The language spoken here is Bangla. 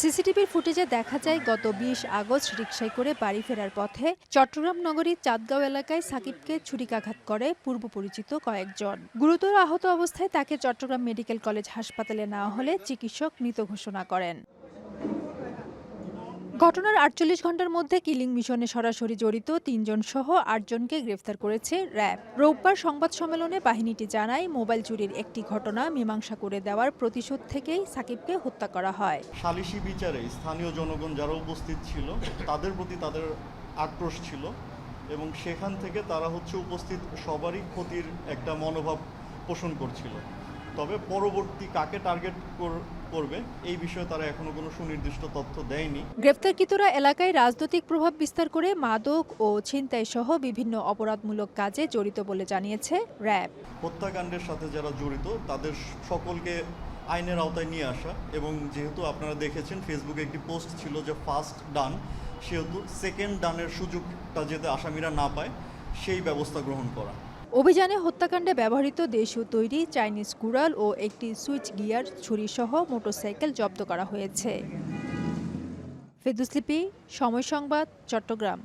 সিসিটিভির ফুটেজে দেখা যায় গত ২০ আগস্ট রিকশায় করে বাড়ি ফেরার পথে চট্টগ্রাম নগরীর চাঁদগাঁও এলাকায় সাকিবকে ছুরিকাঘাত করে পূর্ব পরিচিত কয়েকজন। গুরুতর আহত অবস্থায় তাকে চট্টগ্রাম মেডিকেল কলেজ হাসপাতালে নেওয়া হলে চিকিৎসক মৃত ঘোষণা করেন। ঘটনার ৪৮ ঘণ্টার মধ্যে কিলিং মিশনে সরাসরি জড়িত ৩ জন সহ ৮ জনকে গ্রেফতার করেছে র্যাব। রোববার সংবাদ সম্মেলনে বাহিনীটি জানায়, মোবাইল চুরির একটি ঘটনা মীমাংসা করে দেওয়ার প্রতিশোধ থেকেই সাকিবকে হত্যা করা হয়। সালিশি বিচারে স্থানীয় জনগণ যারা উপস্থিত ছিল তাদের প্রতি তাদের আক্রোশ ছিল এবং সেখান থেকে তারা উপস্থিত সবারই ক্ষতির একটা মনোভাব পোষণ করছিল। তবে পরবর্তী কাকে টার্গেট করবে এই বিষয়ে তারা এখনো কোনো সুনির্দিষ্ট তথ্য দেয়নি। গ্রেফতারকৃতরা এলাকায় রাজনৈতিক প্রভাব বিস্তার করে মাদক ও ছিনতাই সহ বিভিন্ন অপরাধমূলক কাজে জড়িত বলে জানিয়েছে র্যাব। হত্যাকাণ্ডের সাথে যারা জড়িত তাদের সকলকে আইনের আওতায় নিয়ে আসা এবং যেহেতু আপনারা দেখেছেন ফেসবুকে একটি পোস্ট ছিল যে ফার্স্ট ডান, সেহেতু সেকেন্ড ডানের সুযোগটা যাতে আসামিরা না পায় সেই ব্যবস্থা গ্রহণ করা। অভিযানে হত্যাকাণ্ডে ব্যবহৃত দেশীয় তৈরি চাইনিজ কুড়াল ও একটি সুইচ গিয়ার ছুরিসহ মোটরসাইকেল জব্দ করা হয়েছে। ফেরদৌস লিপি, সময় সংবাদ, চট্টগ্রাম।